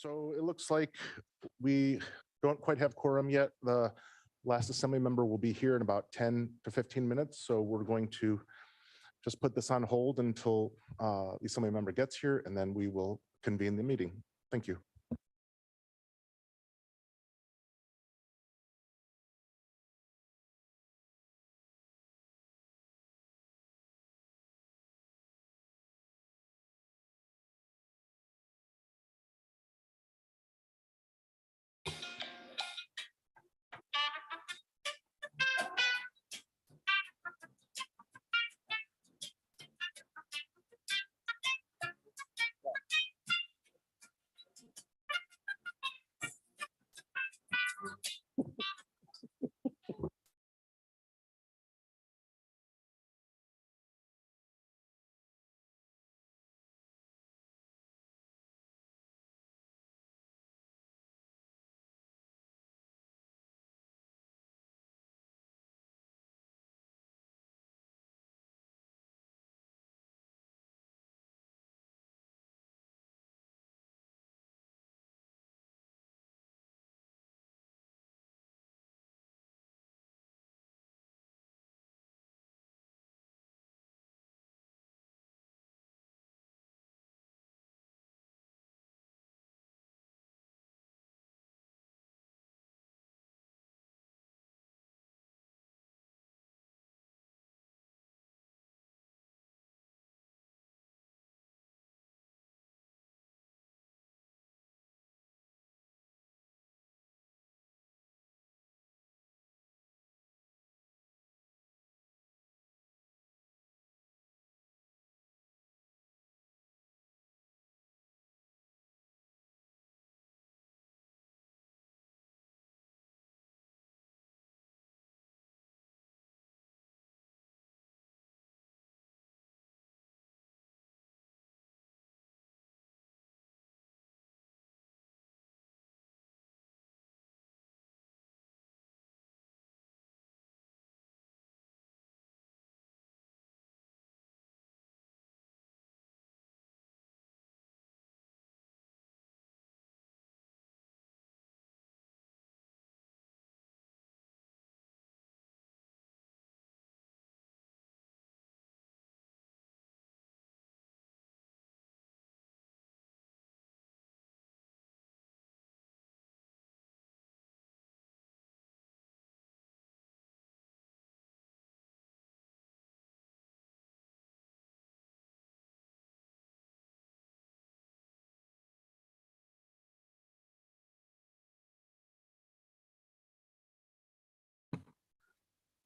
So it looks like we don't quite have quorum yet. The last assembly member will be here in about 10 to 15 minutes. So we're going to just put this on hold until the assembly member gets here, and then we will convene the meeting. Thank you.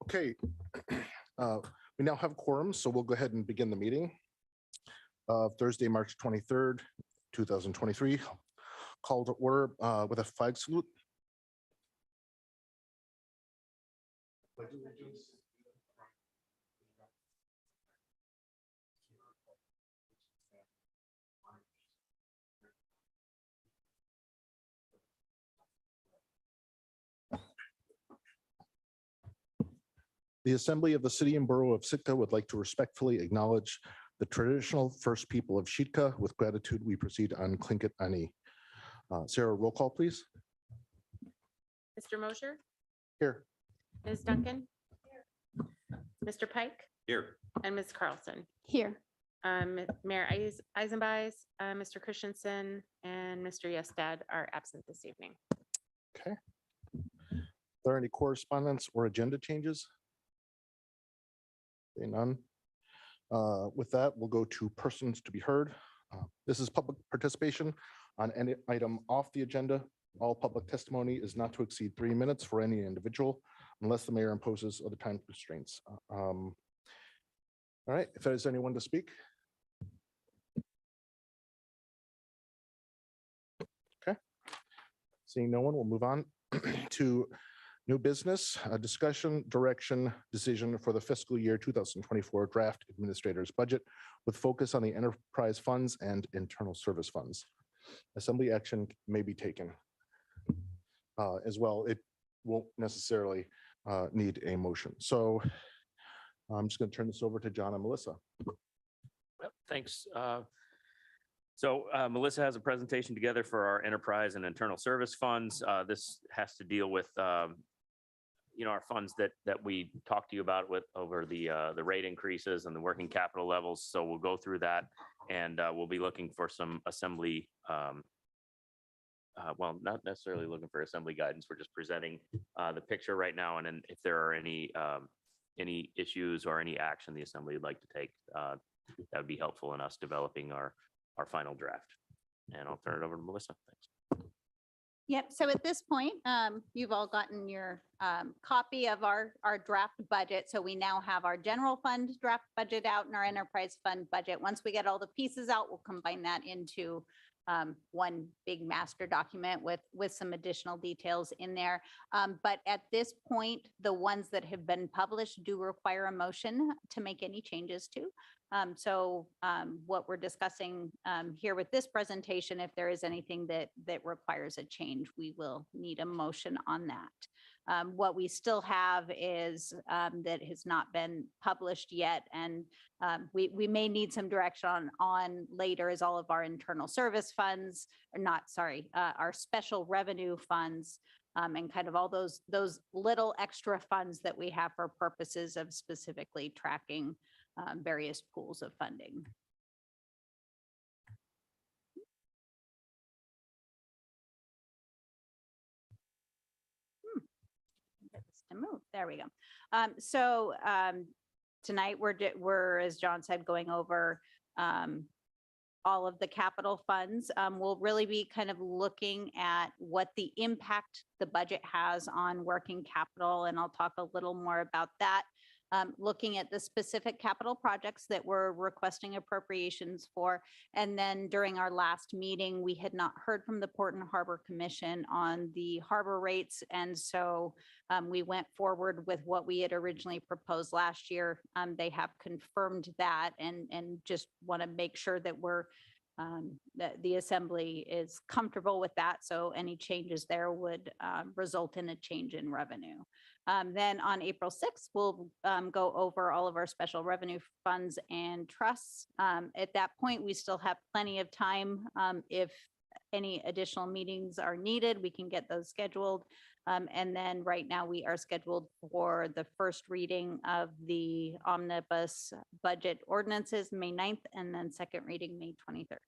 Okay, we now have quorum, so we'll go ahead and begin the meeting of Thursday, March 23rd, 2023. Call to order with a flag salute. The Assembly of the City and Borough of Sitka would like to respectfully acknowledge the traditional first people of Sitka. With gratitude, we proceed on Tlingit Ani. Sarah, roll call, please. Mr. Mosher, Here. Ms. Duncan, Mr. Pike, Here. and Ms. Carlson. Here. Mayor Eisenbais, Mr. Christensen, and Mr. Yestad are absent this evening. Okay. Are there any correspondence or agenda changes? Okay, none. With that, we'll go to persons to be heard. This is public participation on any item off the agenda. All public testimony is not to exceed 3 minutes for any individual unless the mayor imposes other time constraints. All right, if there's anyone to speak. Okay. Seeing no one, we'll move on to new business, a discussion, direction, decision for the fiscal year 2024 draft administrator's budget with focus on the enterprise funds and internal service funds. Assembly action may be taken as well. It won't necessarily need a motion. So I'm just going to turn this over to John and Melissa. Well, thanks. So Melissa has a presentation together for our enterprise and internal service funds. This has to deal with, our funds that we talked to you about with over the rate increases and the working capital levels. So we'll go through that, and we'll be looking for some assembly. Well, not necessarily looking for assembly guidance. We're just presenting the picture right now, and then if there are any issues or any action the assembly would like to take, that would be helpful in us developing our final draft. And I'll turn it over to Melissa. Thanks. Yep, so at this point, you've all gotten your copy of our draft budget. So we now have our general fund draft budget out and our enterprise fund budget. Once we get all the pieces out, we'll combine that into one big master document with some additional details in there. But at this point, the ones that have been published do require a motion to make any changes to. So what we're discussing here with this presentation, if there is anything that requires a change, we will need a motion on that. What we still have is that has not been published yet, and we may need some direction on later, is all of our internal service funds, or not, sorry, our special revenue funds, and kind of all those little extra funds that we have for purposes of specifically tracking various pools of funding. Get this to move. There we go. So tonight we're, as John said, going over all of the capital funds. We'll really be kind of looking at what the impact the budget has on working capital, and I'll talk a little more about that. Looking at the specific capital projects that we're requesting appropriations for. And then during our last meeting, we had not heard from the Port and Harbor Commission on the harbor rates. And so we went forward with what we had originally proposed last year. They have confirmed that, and just want to make sure that that the assembly is comfortable with that. So any changes there would result in a change in revenue. Then on April 6th, we'll go over all of our special revenue funds and trusts. At that point, we still have plenty of time. If any additional meetings are needed, we can get those scheduled. And then right now we are scheduled for the first reading of the omnibus budget ordinances, May 9th, and then second reading, May 23rd.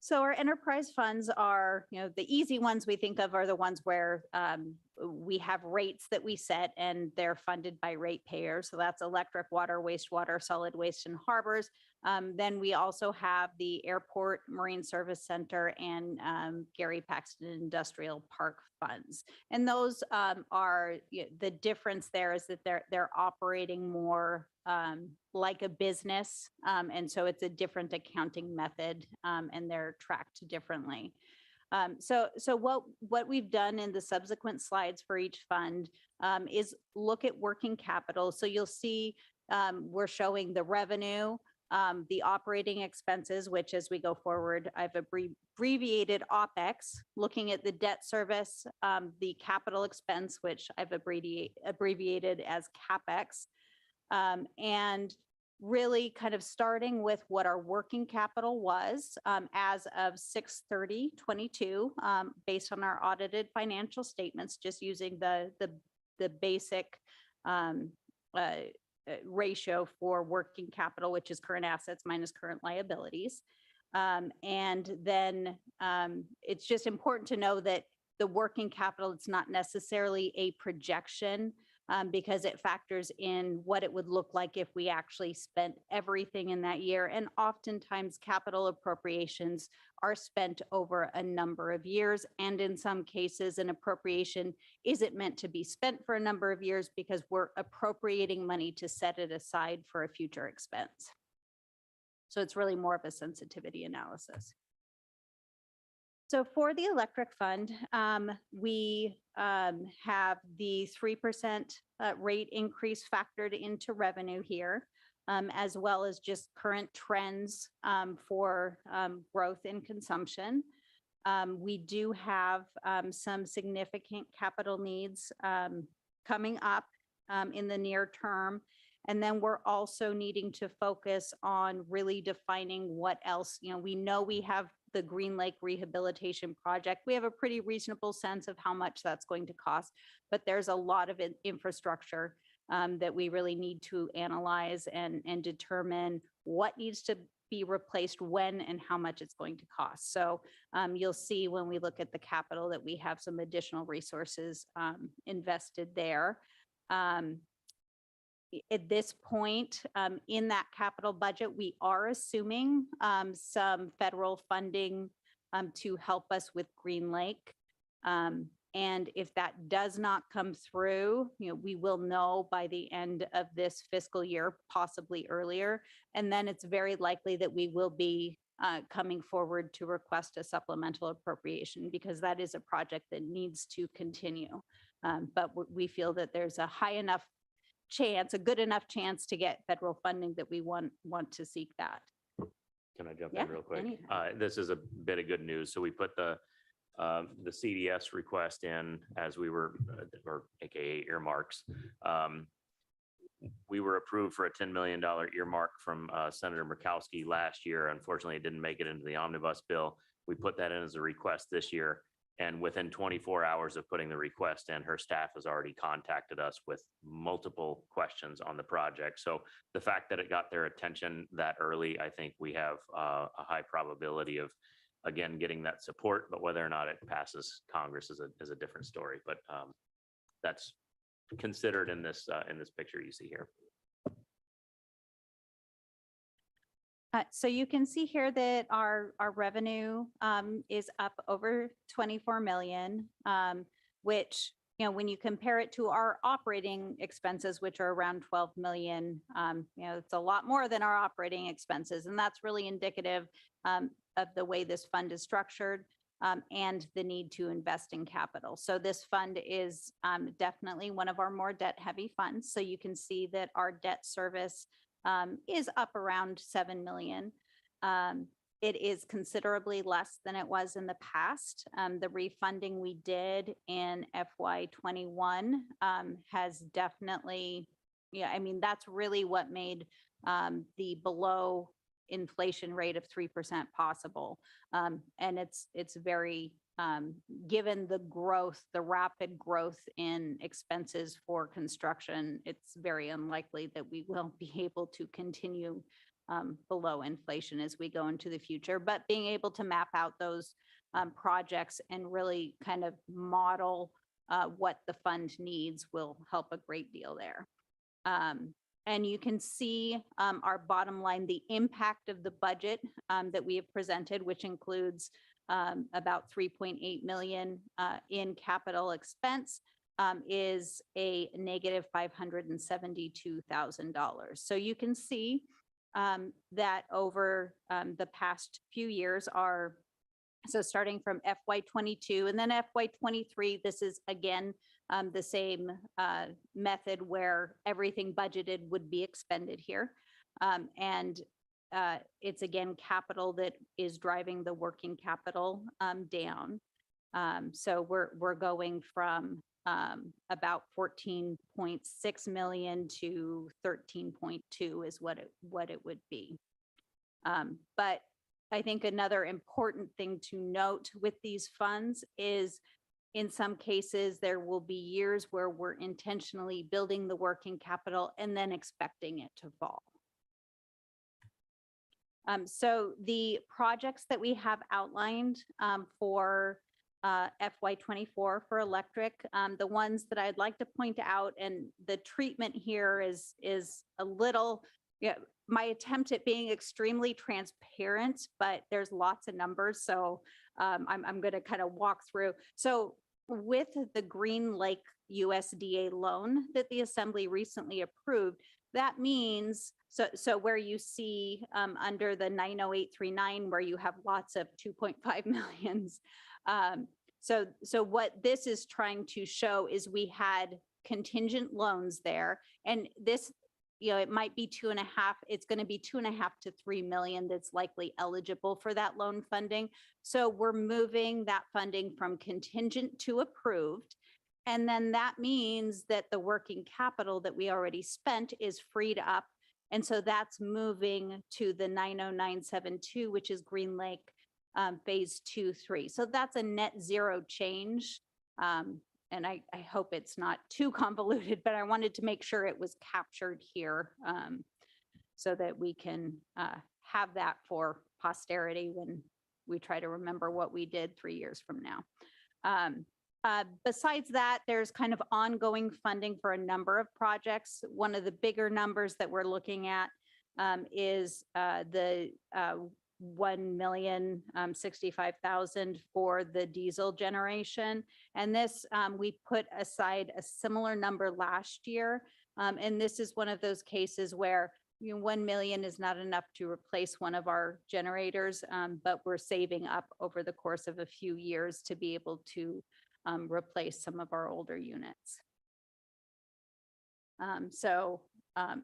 So our enterprise funds are, the easy ones we think of are the ones where we have rates that we set and they're funded by ratepayers. So that's electric, water, wastewater, solid waste, and harbors. Then we also have the Airport Marine Service Center and Gary Paxton Industrial Park funds. And those are, the difference there is that they're operating more like a business. And so it's a different accounting method, and they're tracked differently. So what we've done in the subsequent slides for each fund is look at working capital. So you'll see we're showing the revenue, the operating expenses, which as we go forward, I've abbreviated OpEx, looking at the debt service, the capital expense, which I've abbreviated as CapEx, and really kind of starting with what our working capital was as of 6/30/22, based on our audited financial statements, just using the basic ratio for working capital, which is current assets minus current liabilities. And then it's just important to know that the working capital, it's not necessarily a projection, because it factors in what it would look like if we actually spent everything in that year. And oftentimes capital appropriations are spent over a number of years. And in some cases, an appropriation isn't meant to be spent for a number of years because we're appropriating money to set it aside for a future expense. So it's really more of a sensitivity analysis. So for the electric fund, we have the 3% rate increase factored into revenue here, as well as just current trends for growth in consumption. We do have some significant capital needs coming up in the near term. And then we're also needing to focus on really defining what else, we know we have the Green Lake Rehabilitation Project. We have a pretty reasonable sense of how much that's going to cost, but there's a lot of infrastructure that we really need to analyze and determine what needs to be replaced when and how much it's going to cost. So you'll see when we look at the capital that we have some additional resources invested there. At this point in that capital budget, we are assuming some federal funding to help us with Green Lake. And if that does not come through, we will know by the end of this fiscal year, possibly earlier. And then it's very likely that we will be coming forward to request a supplemental appropriation, because that is a project that needs to continue. But we feel that there's a high enough chance, a good enough chance to get federal funding that we want to seek that. Can I jump Yeah, in real quick? anytime. This is a bit of good news. So we put the CDS request in as we were, or AKA earmarks. We were approved for a $10 million earmark from Senator Murkowski last year. Unfortunately, it didn't make it into the omnibus bill. We put that in as a request this year. And within 24 hours of putting the request in, her staff has already contacted us with multiple questions on the project. So the fact that it got their attention that early, I think we have a high probability of, again, getting that support, but whether or not it passes Congress is a different story. But that's considered in this picture you see here. So you can see here that our revenue is up over 24 million, which, when you compare it to our operating expenses, which are around 12 million, it's a lot more than our operating expenses. And that's really indicative of the way this fund is structured and the need to invest in capital. So this fund is definitely one of our more debt heavy funds. So you can see that our debt service is up around 7 million. It is considerably less than it was in the past. The refunding we did in FY21 has definitely, that's really what made the below inflation rate of 3% possible. And it's very, given the growth, the rapid growth in expenses for construction, it's very unlikely that we will be able to continue below inflation as we go into the future. But being able to map out those projects and really kind of model what the fund needs will help a great deal there. And you can see our bottom line, the impact of the budget that we have presented, which includes about 3.8 million in capital expense, is a negative $572,000. So you can see that over the past few years so starting from FY22 and then FY23, this is again the same method where everything budgeted would be expended here. And it's again capital that is driving the working capital down. So we're going from about 14.6 million to 13.2 is what it would be. But I think another important thing to note with these funds is in some cases, there will be years where we're intentionally building the working capital and then expecting it to fall. So the projects that we have outlined for FY24 for electric, the ones that I'd like to point out, and the treatment here is a little, my attempt at being extremely transparent, but there's lots of numbers. So I'm going to kind of walk through. So with the Green Lake USDA loan that the Assembly recently approved, that means, so where you see under the 90839, where you have lots of 2.5 millions. So what this is trying to show is we had contingent loans there, and this, it might be 2.5, it's going to be 2.5 to 3 million that's likely eligible for that loan funding. So we're moving that funding from contingent to approved. And then that means that the working capital that we already spent is freed up. And so that's moving to the 90972, which is Green Lake Phase 2, 3. So that's a net zero change. And I hope it's not too convoluted, but I wanted to make sure it was captured here so that we can have that for posterity when we try to remember what we did 3 years from now. Besides that, there's kind of ongoing funding for a number of projects. One of the bigger numbers that we're looking at is the 1,065,000 for the diesel generation. And this, we put aside a similar number last year. And this is one of those cases where 1 million is not enough to replace one of our generators, but we're saving up over the course of a few years to be able to replace some of our older units.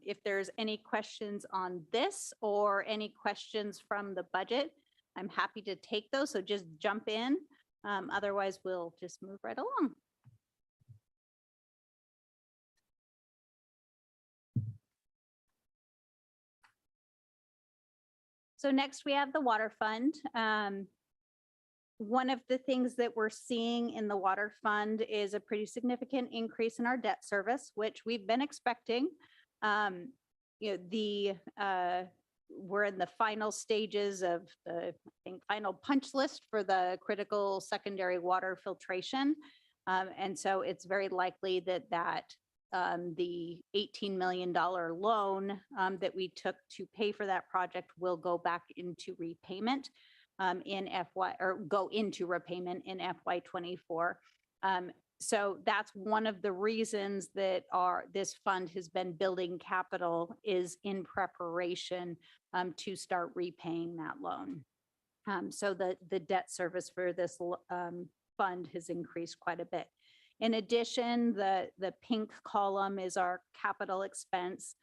If there's any questions on this or any questions from the budget, I'm happy to take those. So just jump in. Otherwise, we'll just move right along. So next we have the water fund. One of the things that we're seeing in the water fund is a pretty significant increase in our debt service, which we've been expecting. We're in the final stages of the, I think, final punch list for the critical secondary water filtration. And so it's very likely that the $18 million loan that we took to pay for that project will go back into repayment go into repayment in FY24. So that's one of the reasons that this fund has been building capital, is in preparation to start repaying that loan. So the debt service for this fund has increased quite a bit. In addition, the pink column is our capital expense.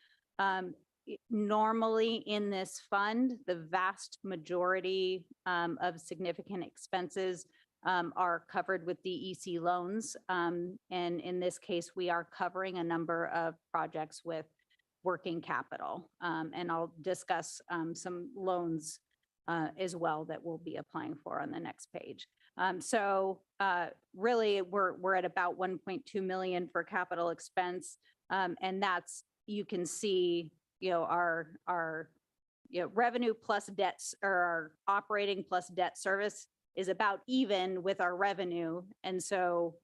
Normally in this fund, the vast majority of significant expenses are covered with DEC loans. And in this case, we are covering a number of projects with working capital. And I'll discuss some loans as well that we'll be applying for on the next page. Really, we're at about 1.2 million for capital expense. And that's, you can see, our revenue plus debts, or our operating plus debt service is about even with our revenue. And so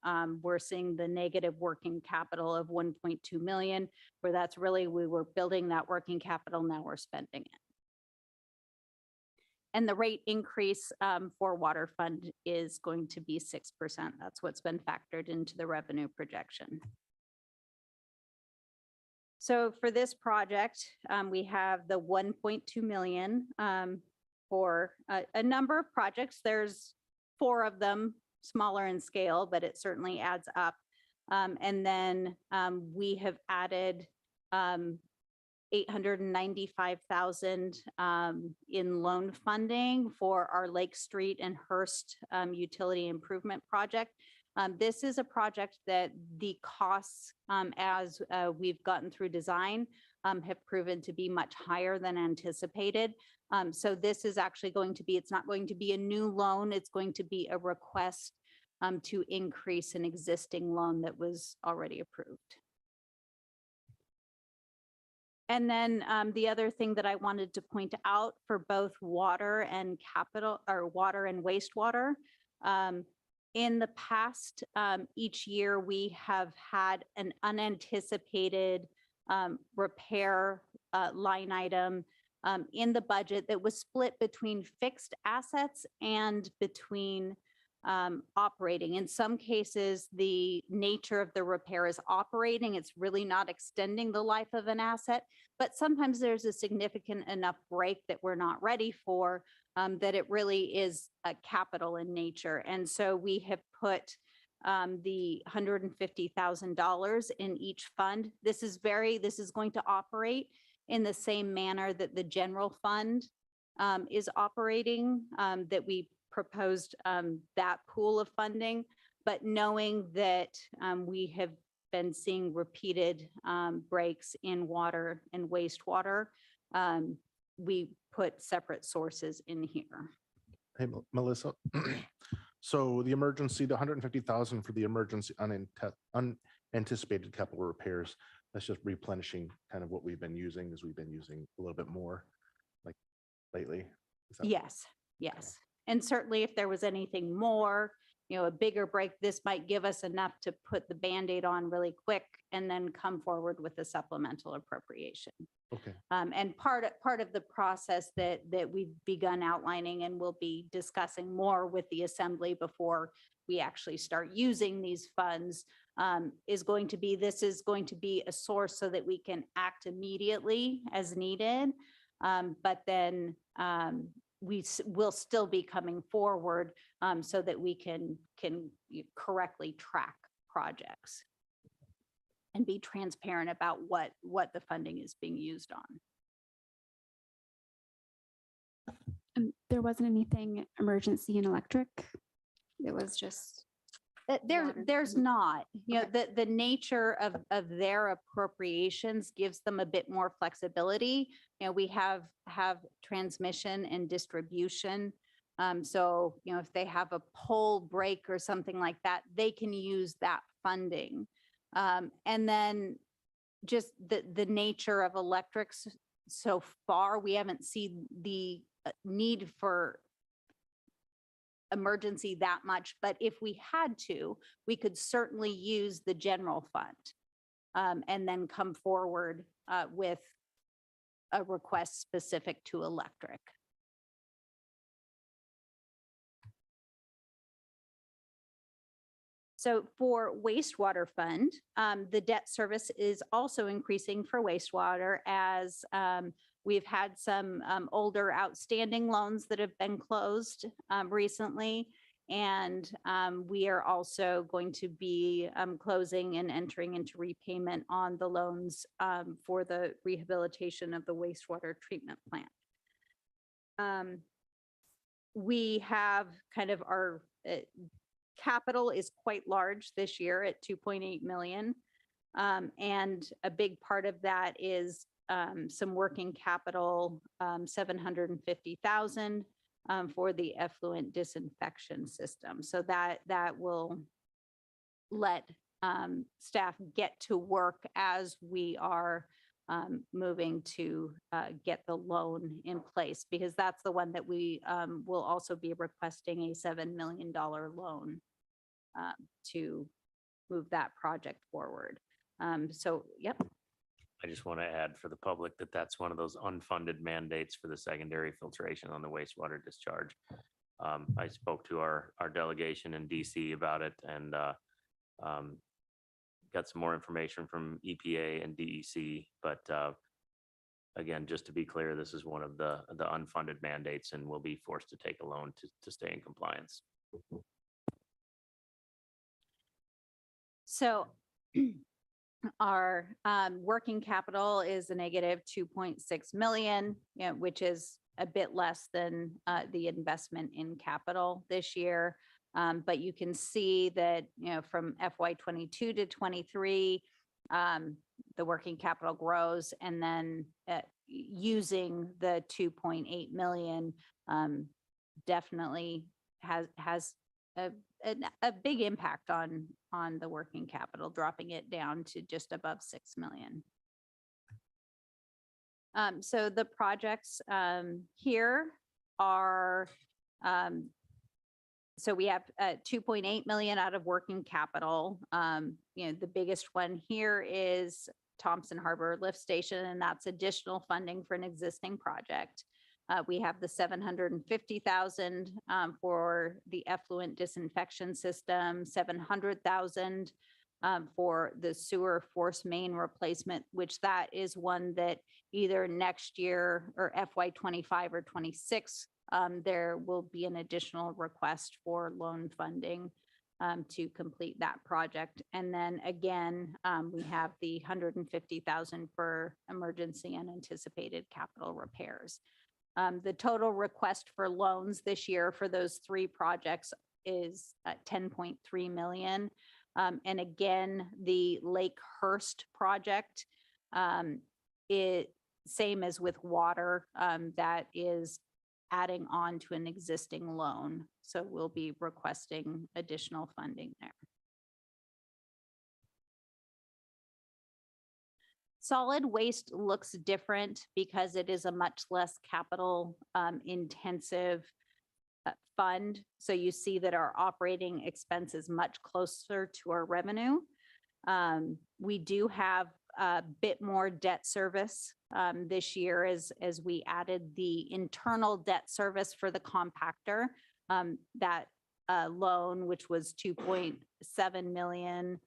we're seeing the negative working capital of 1.2 million, where that's really, we were building that working capital, now we're spending it. And the rate increase for water fund is going to be 6%. That's what's been factored into the revenue projection. So for this project, we have the 1.2 million for a number of projects. There's 4 of them, smaller in scale, but it certainly adds up. And then we have added 895,000 in loan funding for our Lake Street and Hearst utility improvement project. This is a project that the costs, as we've gotten through design, have proven to be much higher than anticipated. So this is actually going to be, it's not going to be a new loan, it's going to be a request to increase an existing loan that was already approved. And then the other thing that I wanted to point out for both water and capital, or water and wastewater, in the past, each year we have had an unanticipated repair line item in the budget that was split between fixed assets and between operating. In some cases, the nature of the repair is operating. It's really not extending the life of an asset, but sometimes there's a significant enough break that we're not ready for, that it really is a capital in nature. And so we have put the $150,000 in each fund. This is going to operate in the same manner that the general fund is operating, that we proposed that pool of funding. But knowing that we have been seeing repeated breaks in water and wastewater, we put separate sources in here. Hey, Melissa. So the emergency, the 150,000 for the emergency unanticipated capital repairs, that's just replenishing kind of what we've been using, as we've been using a little bit more like lately. Is that- Yes, yes. And certainly if there was anything more, a bigger break, this might give us enough to put the Band-Aid on really quick and then come forward with a supplemental appropriation. Okay, And part of the process that we've begun outlining and we'll be discussing more with the assembly before we actually start using these funds is going to be, this is going to be a source so that we can act immediately as needed. But then will still be coming forward so that we can correctly track projects and be transparent about what the funding is being used on. There wasn't anything emergency in electric. It was just, water. There's Mhm. not, Okay. the nature of their appropriations gives them a bit more flexibility. We have transmission and distribution. So, if they have a pole break or something like that, they can use that funding. And then just the nature of electrics so far, we haven't seen the need for emergency that much, but if we had to, we could certainly use the general fund and then come forward with a request specific to electric. So for wastewater fund, the debt service is also increasing for wastewater as we've had some older outstanding loans that have been closed recently. And we are also going to be closing and entering into repayment on the loans for the rehabilitation of the wastewater treatment plant. We have kind of our capital is quite large this year at 2.8 million. And a big part of that is some working capital, 750,000 for the effluent disinfection system. So that will let staff get to work as we are moving to get the loan in place, because that's the one that we will also be requesting a $7 million loan to move that project forward. So, yep. I just want to add for the public that that's one of those unfunded mandates for the secondary filtration on the wastewater discharge. I spoke to our delegation in DC about it and got some more information from EPA and DEC. But again, just to be clear, this is one of the unfunded mandates and will be forced to take a loan to stay in compliance. So our working capital is a negative 2.6 million, which is a bit less than the investment in capital this year. But you can see that, from FY22 to 23, the working capital grows, and then using the 2.8 million definitely has a big impact on the working capital, dropping it down to just above 6 million. So the projects here are, so we have 2.8 million out of working capital. The biggest one here is Thompson Harbor Lift Station, and that's additional funding for an existing project. We have the 750,000 for the effluent disinfection system, 700,000 for the sewer force main replacement, which that is one that either next year or FY25 or 26, there will be an additional request for loan funding to complete that project. And then again, we have the 150,000 for emergency and anticipated capital repairs. The total request for loans this year for those three projects is 10.3 million. And again, the Lake Hurst project, same as with water, that is adding on to an existing loan. So we'll be requesting additional funding there. Solid waste looks different because it is a much less capital intensive fund. So you see that our operating expense is much closer to our revenue. We do have a bit more debt service this year as we added the internal debt service for the compactor. That loan, which was 2.7 million,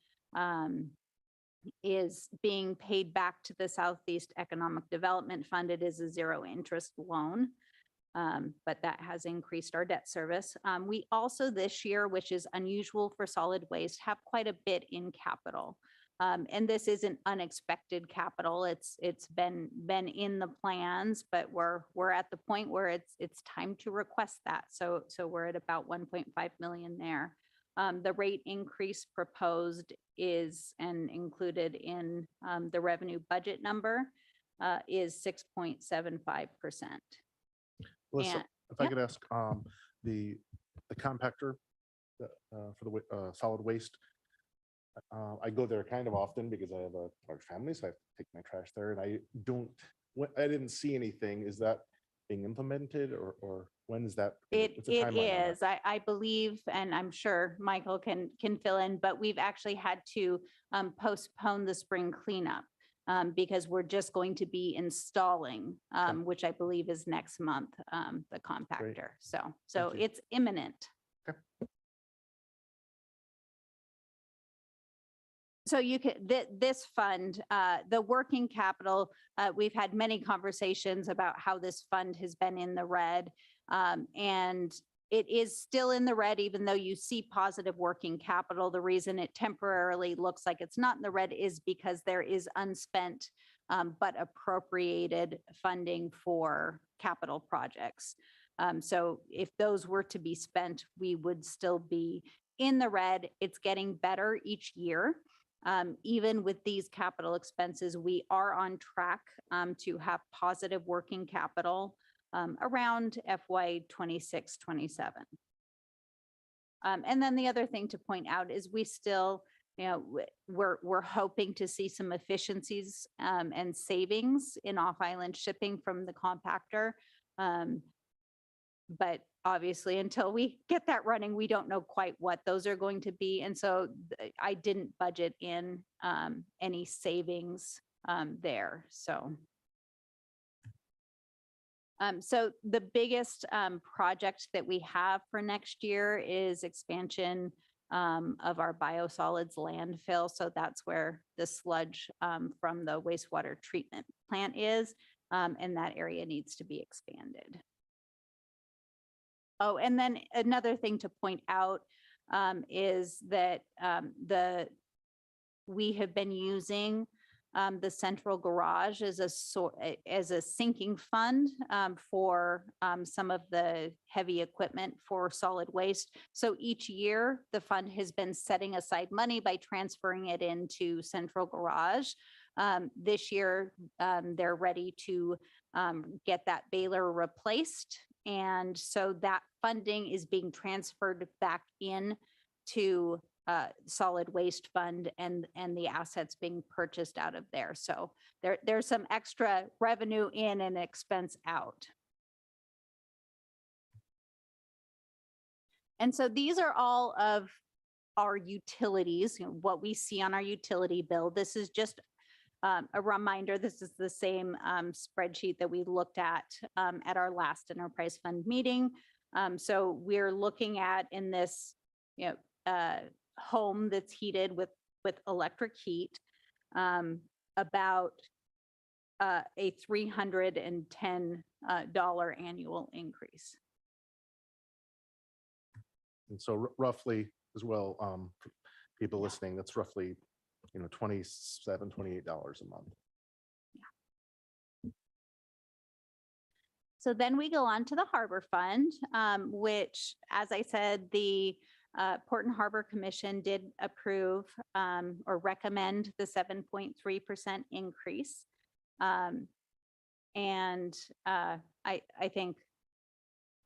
is being paid back to the Southeast Economic Development Fund. It is a zero interest loan, but that has increased our debt service. We also this year, which is unusual for solid waste, have quite a bit in capital. And this isn't unexpected capital. It's been in the plans, but we're at the point where it's time to request that. So we're at about 1.5 million there. The rate increase proposed is and included in the revenue budget number is 6.75%. Melissa, And- if I yeah. could ask, the compactor for the solid waste, I go there kind of often because I have a large family, so I take my trash there, and I didn't see anything. Is that being implemented, or when is that? What's the It timeline on is, I believe, and I'm sure Michael can fill in, but we've actually had to postpone the spring cleanup because we're just going to be installing, which I believe is next month, the compactor. So Thank you. it's imminent. Okay. So you could, this fund, the working capital, we've had many conversations about how this fund has been in the red. And it is still in the red, even though you see positive working capital. The reason it temporarily looks like it's not in the red is because there is unspent but appropriated funding for capital projects. So if those were to be spent, we would still be in the red. It's getting better each year. Even with these capital expenses, we are on track to have positive working capital around FY 26, 27. And then the other thing to point out is we still, we're hoping to see some efficiencies and savings in off-island shipping from the compactor. But obviously, until we get that running, we don't know quite what those are going to be. And so I didn't budget in any savings there. So the biggest project that we have for next year is expansion of our biosolids landfill. So that's where the sludge from the wastewater treatment plant is, and that area needs to be expanded. Oh, and then another thing to point out is that we have been using the central garage as a sinking fund for some of the heavy equipment for solid waste. So each year, the fund has been setting aside money by transferring it into central garage. This year, they're ready to get that baler replaced. And so that funding is being transferred back in to solid waste fund and the assets being purchased out of there. So there's some extra revenue in and expense out. And so these are all of our utilities, what we see on our utility bill. This is just a reminder, this is the same spreadsheet that we looked at our last enterprise fund meeting. So we're looking at in this, home that's heated with electric heat, about a $310 annual increase. And so roughly as well, for people listening, that's roughly, $27, $28 a month. So then we go on to the Harbor Fund, which, as I said, the Port and Harbor Commission did approve or recommend the 7.3% increase. And I think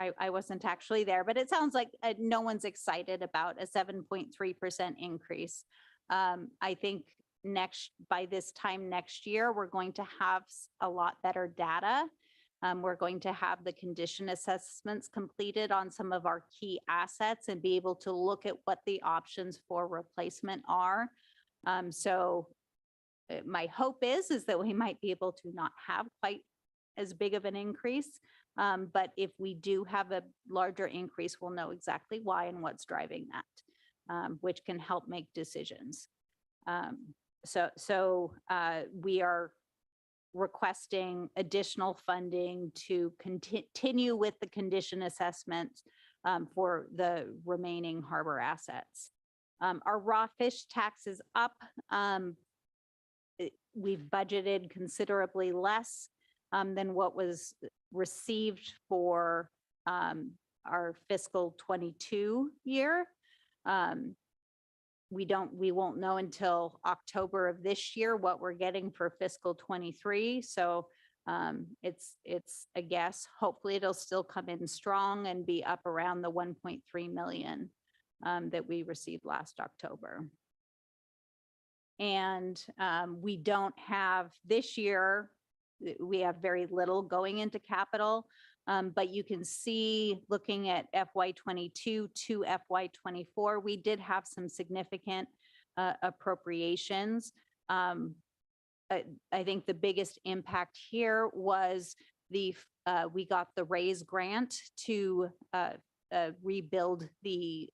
I wasn't actually there, but it sounds like no one's excited about a 7.3% increase. I think by this time next year, we're going to have a lot better data. We're going to have the condition assessments completed on some of our key assets and be able to look at what the options for replacement are. My hope is that we might be able to not have quite as big of an increase. But if we do have a larger increase, we'll know exactly why and what's driving that, which can help make decisions. We are requesting additional funding to continue with the condition assessments for the remaining harbor assets. Our raw fish tax is up. We've budgeted considerably less than what was received for our fiscal 22 year. We won't know until October of this year what we're getting for fiscal 23. So it's a guess. Hopefully it'll still come in strong and be up around the 1.3 million that we received last October. And we don't have this year, we have very little going into capital. But you can see, looking at FY22 to FY24, we did have some significant appropriations. I think the biggest impact here was we got the RAISE grant to rebuild the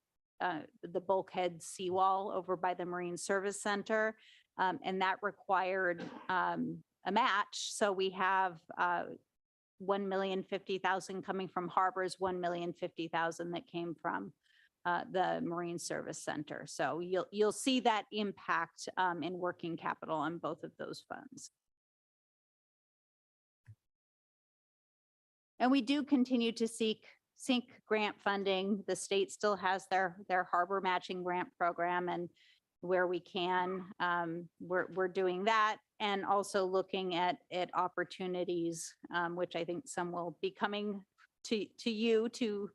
bulkhead seawall over by the Marine Service Center, and that required a match. So we have $1,050,000 coming from harbors, $1,050,000 that came from the Marine Service Center. So you'll see that impact in working capital on both of those funds. And we do continue to seek grant funding. The state still has their harbor matching grant program, and where we can, we're doing that, and also looking at opportunities, which I think some will be coming to you to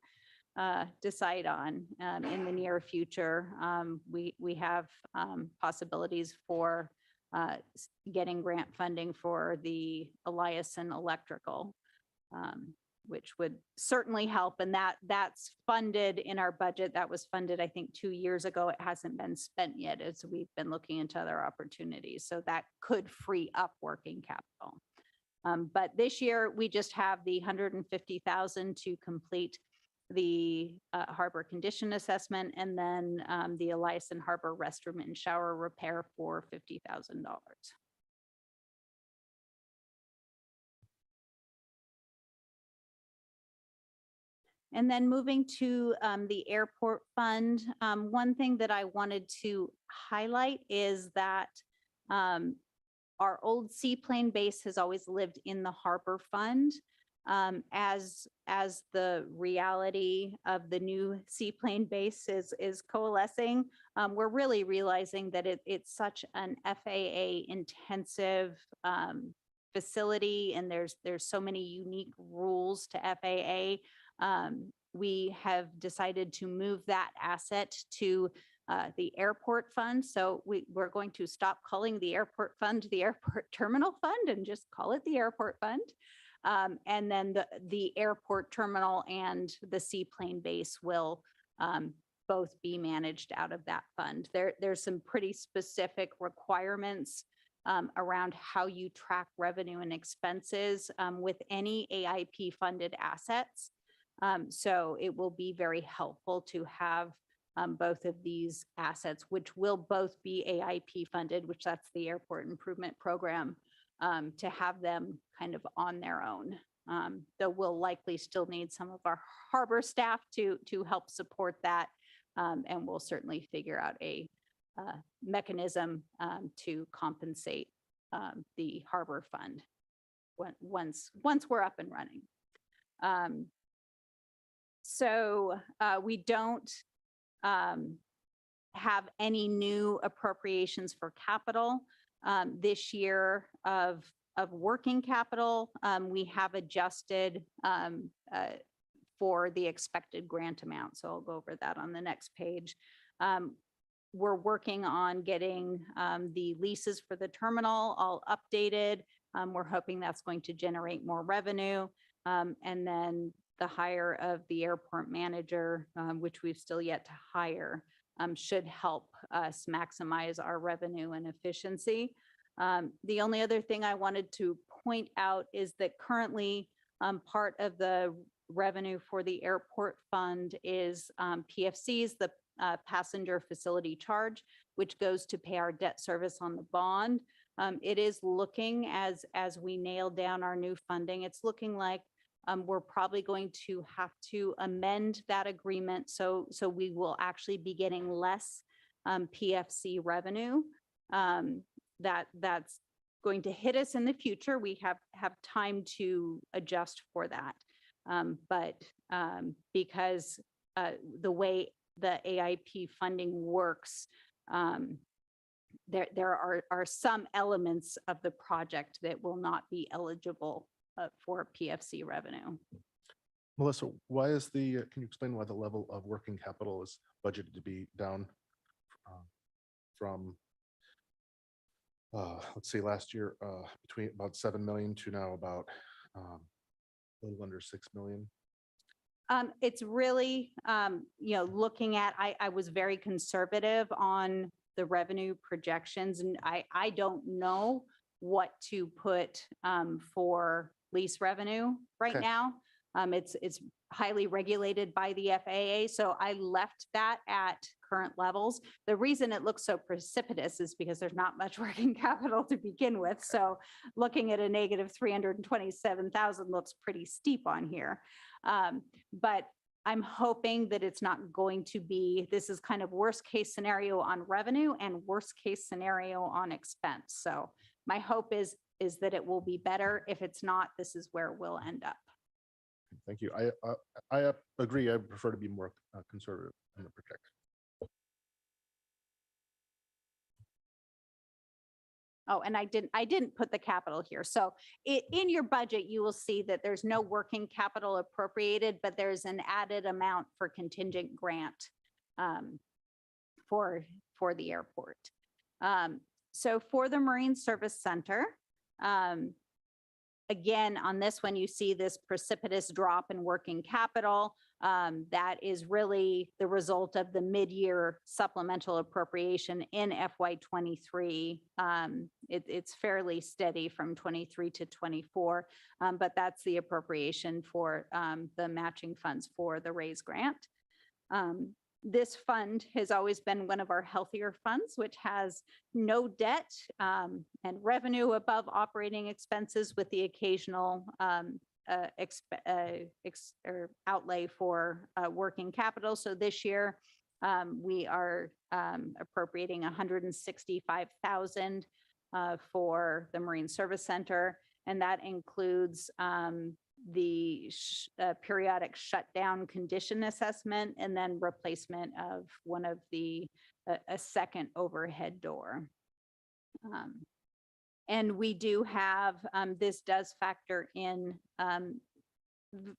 decide on in the near future. We have possibilities for getting grant funding for the Eliason Electrical, which would certainly help. And that's funded in our budget. That was funded, I think, 2 years ago. It hasn't been spent yet, as we've been looking into other opportunities. So that could free up working capital. But this year, we just have the $150,000 to complete the harbor condition assessment, and then the Eliason Harbor restroom and shower repair for $50,000. And then moving to the airport fund, one thing that I wanted to highlight is that our old seaplane base has always lived in the harbor fund. As the reality of the new seaplane base is coalescing, we're really realizing that it's such an FAA intensive facility, and there's so many unique rules to FAA. We have decided to move that asset to the airport fund. So we're going to stop calling the airport fund the airport terminal fund and just call it the airport fund. And then the airport terminal and the seaplane base will both be managed out of that fund. There's some pretty specific requirements around how you track revenue and expenses with any AIP funded assets. So it will be very helpful to have both of these assets, which will both be AIP funded, which that's the Airport Improvement Program, to have them kind of on their own. Though we'll likely still need some of our harbor staff to help support that. And we'll certainly figure out a mechanism to compensate the harbor fund once we're up and running. We don't have any new appropriations for capital this year of working capital. We have adjusted for the expected grant amount. So I'll go over that on the next page. We're working on getting the leases for the terminal all updated. We're hoping that's going to generate more revenue. And then the hire of the airport manager, which we've still yet to hire, should help us maximize our revenue and efficiency. The only other thing I wanted to point out is that currently part of the revenue for the airport fund is PFCs, the passenger facility charge, which goes to pay our debt service on the bond. It is looking, as we nail down our new funding, it's looking like we're probably going to have to amend that agreement. So we will actually be getting less PFC revenue. That's going to hit us in the future. We have time to adjust for that. But because the way the AIP funding works, there are some elements of the project that will not be eligible for PFC revenue. Melissa, why is can you explain why the level of working capital is budgeted to be down from, let's see, last year, between about 7 million to now about a little under 6 million? It's really, looking at, I was very conservative on the revenue projections, and I don't know what to put for lease revenue right Okay. now. It's highly regulated by the FAA, so I left that at current levels. The reason it looks so precipitous is because there's not much working capital to begin with. So looking at a negative 327,000 looks pretty steep on here. But I'm hoping that it's not going to be, this is kind of worst case scenario on revenue and worst case scenario on expense. So my hope is that it will be better. If it's not, this is where we'll end up. Thank you. I agree. I prefer to be more conservative in the projection. Oh, and I didn't put the capital here. So in your budget, you will see that there's no working capital appropriated, but there's an added amount for contingent grant for the airport. So for the Marine Service Center, again, on this one, you see this precipitous drop in working capital. That is really the result of the mid-year supplemental appropriation in FY23. It's fairly steady from 23 to 24, but that's the appropriation for the matching funds for the RAISE grant. This fund has always been one of our healthier funds, which has no debt and revenue above operating expenses, with the occasional outlay for working capital. So this year we are appropriating $165,000 for the Marine Service Center, and that includes the periodic shutdown condition assessment and then replacement of one of a second overhead door. And we do have, this does factor in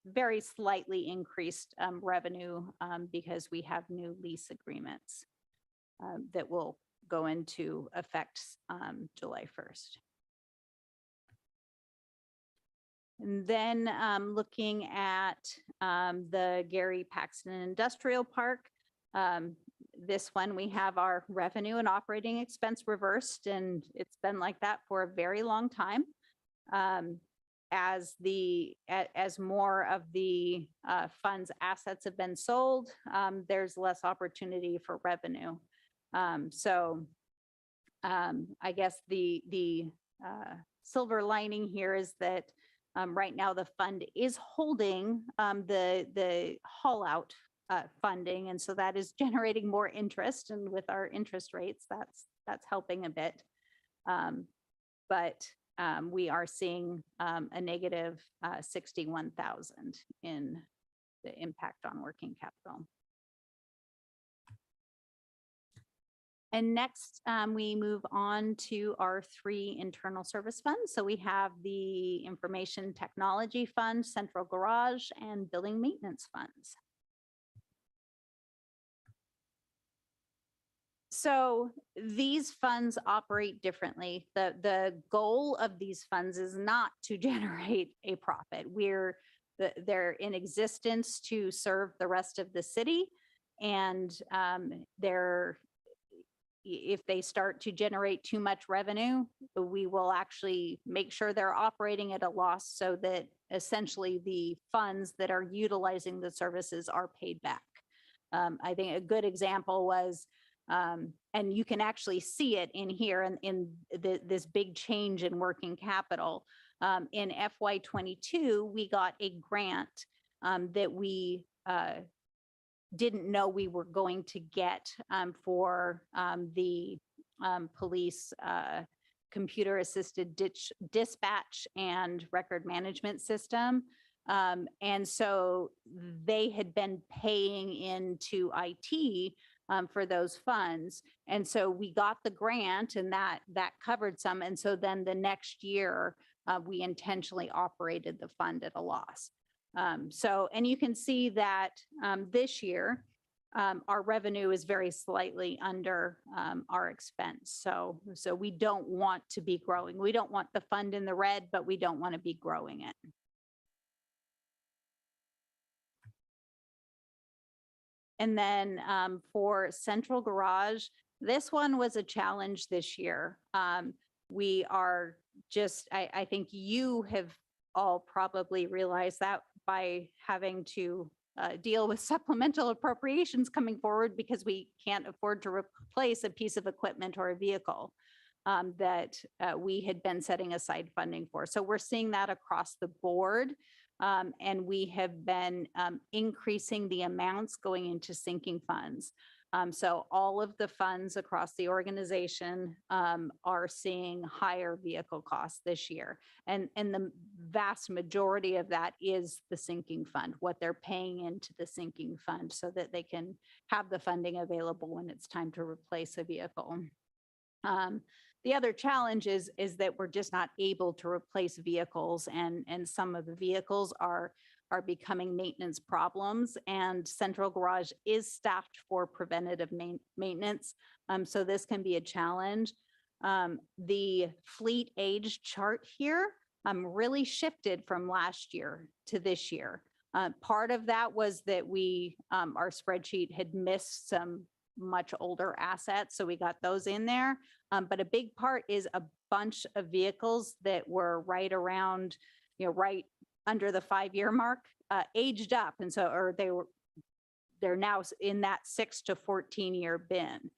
very slightly increased revenue because we have new lease agreements that will go into effect July 1st. And then looking at the Gary Paxton Industrial Park, this one, we have our revenue and operating expense reversed, and it's been like that for a very long time. As more of the fund's assets have been sold, there's less opportunity for revenue. So I guess the silver lining here is that right now the fund is holding the haul out funding, and so that is generating more interest, and with our interest rates, that's helping a bit. But we are seeing a negative 61,000 in the impact on working capital. And next, we move on to our 3 internal service funds. So we have the Information Technology Fund, Central Garage, and Building Maintenance Funds. So these funds operate differently. The goal of these funds is not to generate a profit. They're in existence to serve the rest of the city. And if they start to generate too much revenue, we will actually make sure they're operating at a loss so that essentially the funds that are utilizing the services are paid back. I think a good example was, and you can actually see it in here in this big change in working capital. In FY22, we got a grant that we didn't know we were going to get for the police computer assisted dispatch and record management system. And so they had been paying into IT for those funds. And so we got the grant and that covered some. And so then the next year, we intentionally operated the fund at a loss. And you can see that this year, our revenue is very slightly under our expense. So we don't want to be growing. We don't want the fund in the red, but we don't want to be growing it. And then for Central Garage, this one was a challenge this year. We are just, I think you have all probably realized that by having to deal with supplemental appropriations coming forward because we can't afford to replace a piece of equipment or a vehicle that we had been setting aside funding for. So we're seeing that across the board. And we have been increasing the amounts going into sinking funds. So all of the funds across the organization are seeing higher vehicle costs this year. And the vast majority of that is the sinking fund, what they're paying into the sinking fund so that they can have the funding available when it's time to replace a vehicle. The other challenge is that we're just not able to replace vehicles, and some of the vehicles are becoming maintenance problems, and Central Garage is staffed for preventative maintenance. So this can be a challenge. The fleet age chart here really shifted from last year to this year. Part of that was that our spreadsheet had missed some much older assets, so we got those in there. But a big part is a bunch of vehicles that were right around, right under the 5-year mark, aged up. And so, or they're now in that 6 to 14-year bin.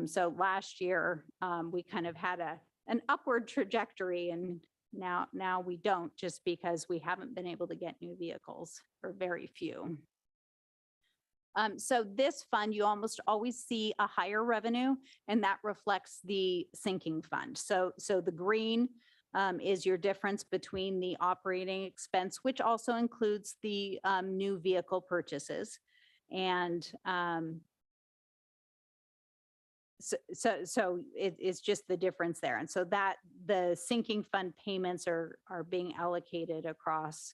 So last year, we kind of had an upward trajectory, and now we don't, just because we haven't been able to get new vehicles, or very few. So this fund, you almost always see a higher revenue, and that reflects the sinking fund. So the green is your difference between the operating expense, which also includes the new vehicle purchases. And so it's just the difference there. And so that the sinking fund payments are being allocated across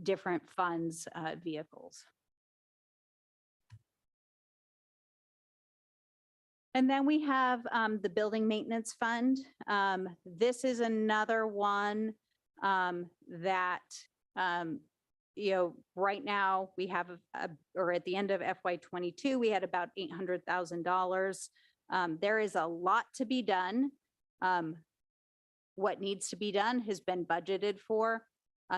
different funds, vehicles. And then we have the Building Maintenance Fund. This is another one that, right now we have, or at the end of FY22, we had about $800,000. There is a lot to be done. What needs to be done has been budgeted for.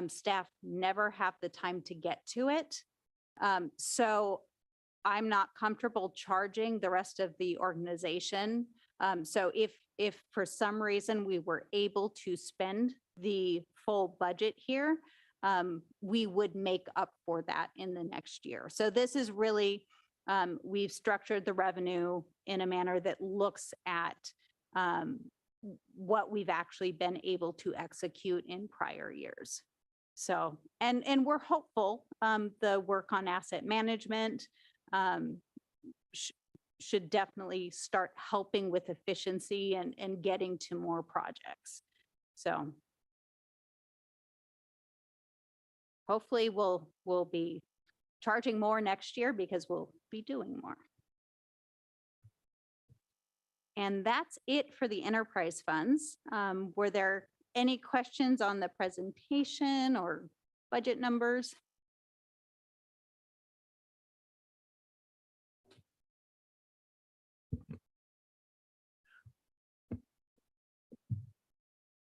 Staff never have the time to get to it. So I'm not comfortable charging the rest of the organization. So if for some reason we were able to spend the full budget here, we would make up for that in the next year. So this is really, we've structured the revenue in a manner that looks at what we've actually been able to execute in prior years. So, and we're hopeful, the work on asset management, should definitely start helping with efficiency and getting to more projects. So hopefully we'll be charging more next year because we'll be doing more. And that's it for the enterprise funds. Were there any questions on the presentation or budget numbers?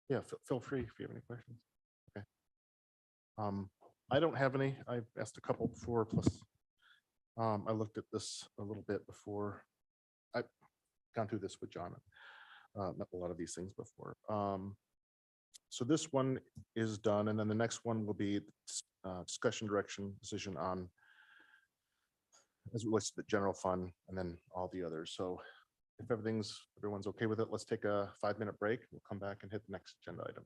Yeah, feel free if you have any questions. Okay. I don't have any. I've asked a couple before, plus I looked at this a little bit before. I've gone through this with John. Met a lot of these things before. So this one is done, and then the next one will be discussion direction decision on as it relates to the general fund and then all the others. So if everyone's okay with it, let's take a 5-minute break. We'll come back and hit the next agenda item.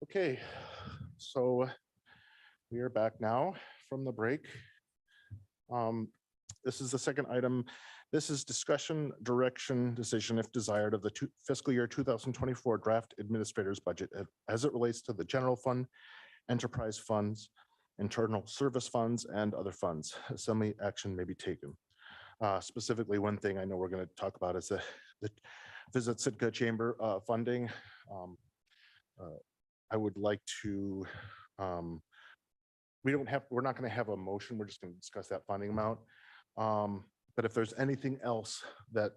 Okay, so we are back now from the break. This is the second item. This is discussion, direction, decision, if desired, of the fiscal year 2024 draft administrator's budget as it relates to the general fund, enterprise funds, internal service funds, and other funds. Assembly action may be taken. Specifically, one thing I know we're going to talk about is the Visit Sitka Chamber funding. I would like to, we're not going to have a motion. We're just going to discuss that funding amount. But if there's anything else that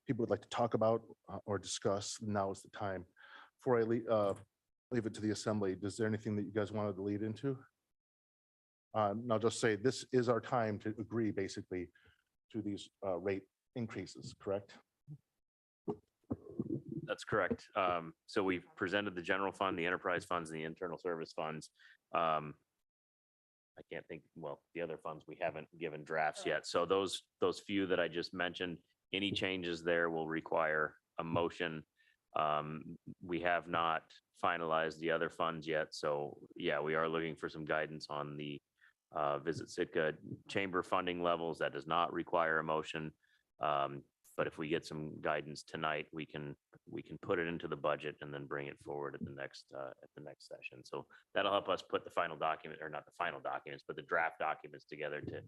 people would like to talk about or discuss, now is the time. Before I leave it to the assembly, is there anything that you guys wanted to lead into? And I'll just say this is our time to agree basically to these rate increases, correct? That's correct. So we've presented the general fund, the enterprise funds, and the internal service funds. I can't think, well, the other funds, we haven't given drafts yet. So those few that I just mentioned, any changes there will require a motion. We have not finalized the other funds yet. So yeah, we are looking for some guidance on the Visit Sitka Chamber funding levels. That does not require a motion. But if we get some guidance tonight, we can put it into the budget and then bring it forward at the next session. So that'll help us put the final document, or not the final documents, but the draft documents together to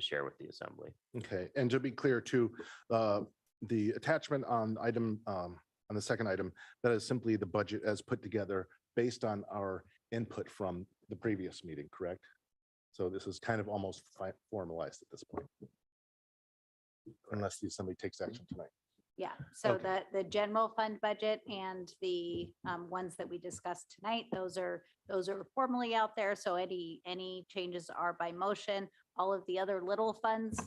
share with the assembly. Okay, and to be clear too, the attachment on item, on the second item, that is simply the budget as put together based on our input from the previous meeting, correct? So this is kind of almost formalized at this point. Unless the assembly takes action tonight. Yeah, so Okay. the general fund budget and the ones that we discussed tonight, those are formally out there. So any changes are by motion. All of the other little funds,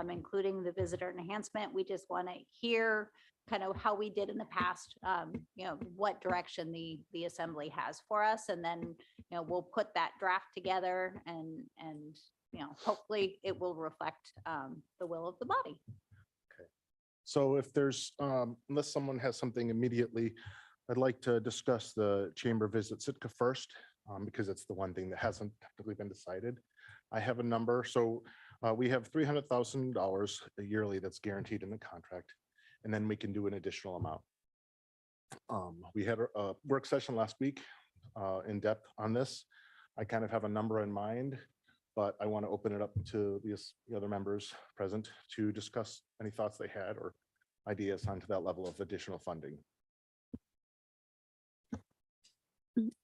including the visitor enhancement, we just want to hear kind of how we did in the past, what direction the assembly has for us. And then, we'll put that draft together and hopefully it will reflect the will of the body. So if there's, unless someone has something immediately, I'd like to discuss the chamber Visit Sitka first, because it's the one thing that hasn't technically been decided. I have a number. So we have $300,000 yearly that's guaranteed in the contract, and then we can do an additional amount. We had a work session last week in depth on this. I kind of have a number in mind, but I want to open it up to the other members present to discuss any thoughts they had or ideas onto that level of additional funding.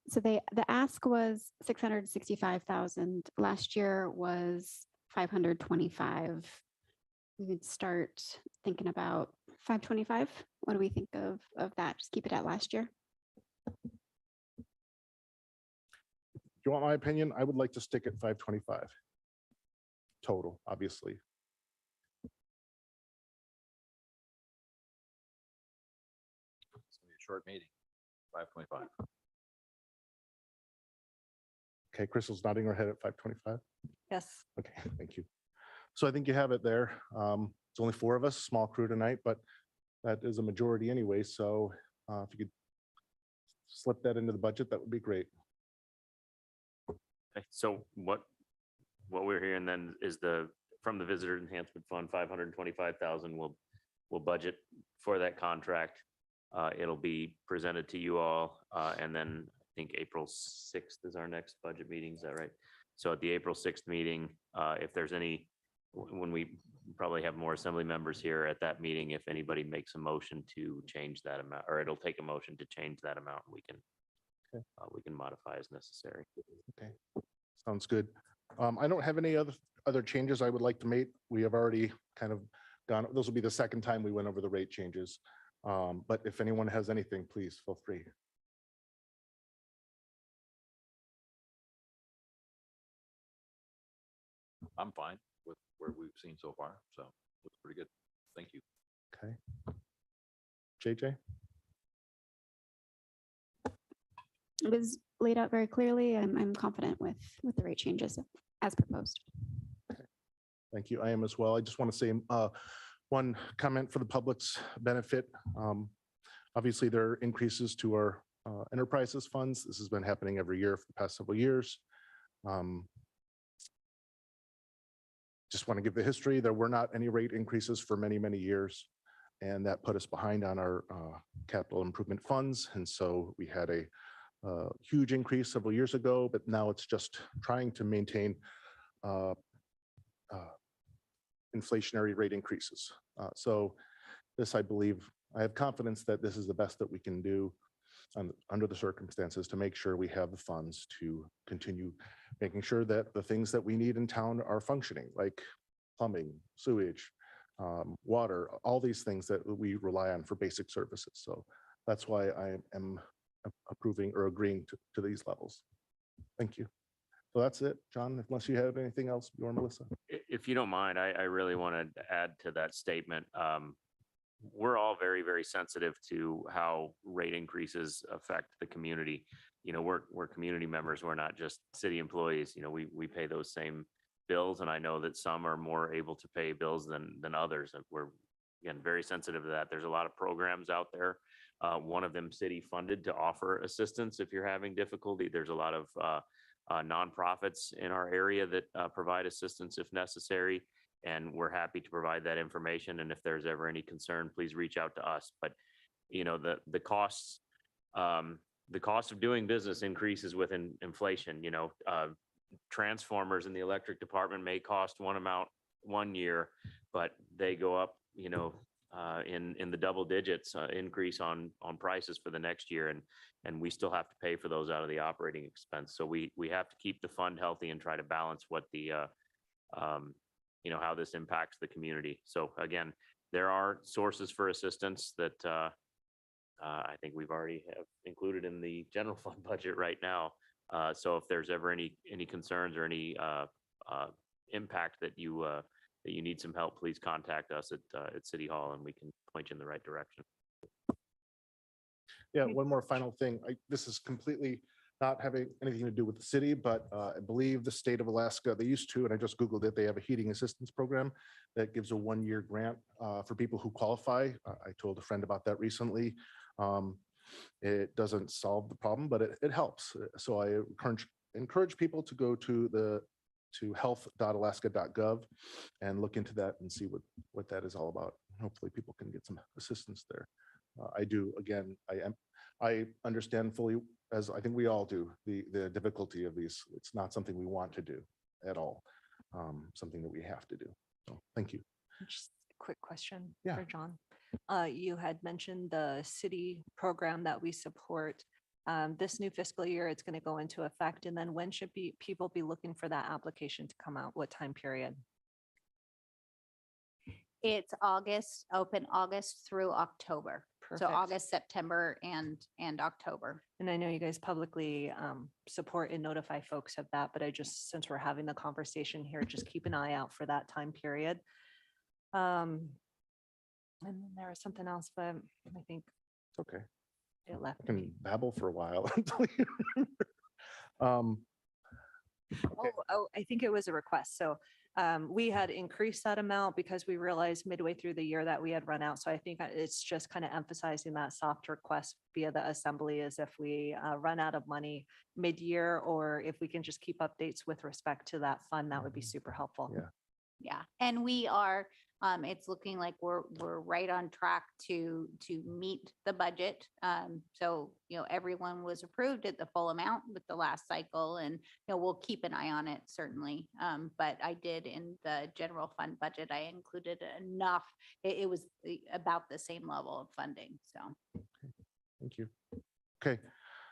So the ask was 665,000. Last year was 525. We could start thinking about 525. What do we think of that? Just keep it at last year. Do you want my opinion? I would like to stick at 525 total, obviously. It's gonna be a short meeting, 5:25. Okay, Crystal's nodding her head at 525. Yes. Okay, thank you. So I think you have it there. It's only 4 of us, small crew tonight, but that is a majority anyway. So if you could slip that into the budget, that would be great. Okay, so what we're hearing then is from the Visitor Enhancement Fund, 525,000 will budget for that contract. It'll be presented to you all, and then I think April 6th is our next budget meeting. Is that right? So at the April 6th meeting, if there's any, when we probably have more assembly members here at that meeting, if anybody makes a motion to change that amount, or it'll take a motion to change that amount, we can modify as necessary. Okay, sounds good. I don't have any other changes I would like to make. We have already kind of gone, this will be the second time we went over the rate changes. But if anyone has anything, please feel free. I'm fine with where we've seen so far, so looks pretty good. Thank you. Okay. JJ? It was laid out very clearly. I'm confident with the rate changes as proposed. Thank you. I am as well. I just want to say one comment for the public's benefit. Obviously, there are increases to our enterprises funds. This has been happening every year for the past several years. Just want to give the history. There were not any rate increases for many, many years. And that put us behind on our capital improvement funds. And so we had a huge increase several years ago, but now it's just trying to maintain inflationary rate increases. So this, I believe, I have confidence that this is the best that we can do under the circumstances to make sure we have the funds to continue making sure that the things that we need in town are functioning, like plumbing, sewage, water, all these things that we rely on for basic services. So that's why I am approving or agreeing to these levels. Thank you. So that's it, John, unless you have anything else, or Melissa. If you don't mind, I really want to add to that statement. We're all very, very sensitive to how rate increases affect the community. You know, we're community members. We're not just city employees. You know, we pay those same bills, and I know that some are more able to pay bills than others. And we're, again, very sensitive to that. There's a lot of programs out there. One of them city funded to offer assistance if you're having difficulty. There's a lot of nonprofits in our area that provide assistance if necessary. And we're happy to provide that information. And if there's ever any concern, please reach out to us. But, you know, the cost of doing business increases with inflation. You know, transformers in the electric department may cost one amount one year, but they go up, you know, in the double digits increase on prices for the next year. And we still have to pay for those out of the operating expense. So we have to keep the fund healthy and try to balance what the, you know, how this impacts the community. So again, there are sources for assistance that I think we've already have included in the general fund budget right now. So if there's ever any concerns or any impact that you need some help, please contact us at City Hall and we can point you in the right direction. Yeah, one more final thing. This is completely not having anything to do with the city, but I believe the state of Alaska, they used to, and I just Googled it, they have a heating assistance program that gives a one-year grant for people who qualify. I told a friend about that recently. It doesn't solve the problem, but it helps. So I encourage people to go to health.alaska.gov and look into that and see what that is all about. Hopefully people can get some assistance there. I understand fully, as I think we all do, the difficulty of these. It's not something we want to do at all, something that we have to do. So thank you. Just a quick question Yeah. for John. You had mentioned the city program that we support. This new fiscal year, it's going to go into effect. And then when should people be looking for that application to come out? What time period? It's August, open August through October. So Perfect. August, September, and October. And I know you guys publicly support and notify folks of that, but since we're having the conversation here, just keep an eye out for that time period. And then there was something else, but I think It's okay. it left I me. can babble for a while until you remember. Okay. Oh, I think it was a request. So we had increased that amount because we realized midway through the year that we had run out. So I think it's just kind of emphasizing that soft request via the assembly is if we run out of money mid-year, or if we can just keep updates with respect to that fund, that would be super helpful. Yeah. Yeah, and we are, it's looking like we're right on track to meet the budget. So, you know, everyone was approved at the full amount with the last cycle, and, you know, we'll keep an eye on it certainly. But I did in the general fund budget, I included enough. It was about the same level of funding, so. Thank you. Okay,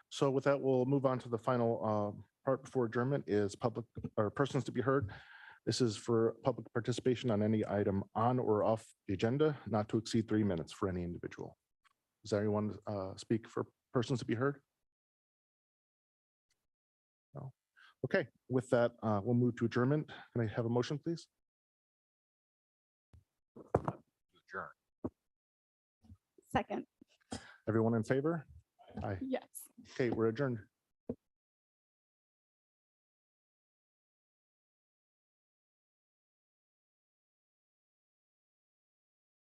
so with that, we'll move on to the final part before adjournment is public or persons to be heard. This is for public participation on any item on or off the agenda, not to exceed 3 minutes for any individual. Does anyone speak for persons to be heard? No. Okay, with that, we'll move to adjournment. Can I have a motion, please? Adjourn. Second, Everyone in favor? Aye. yes. Okay, we're adjourned.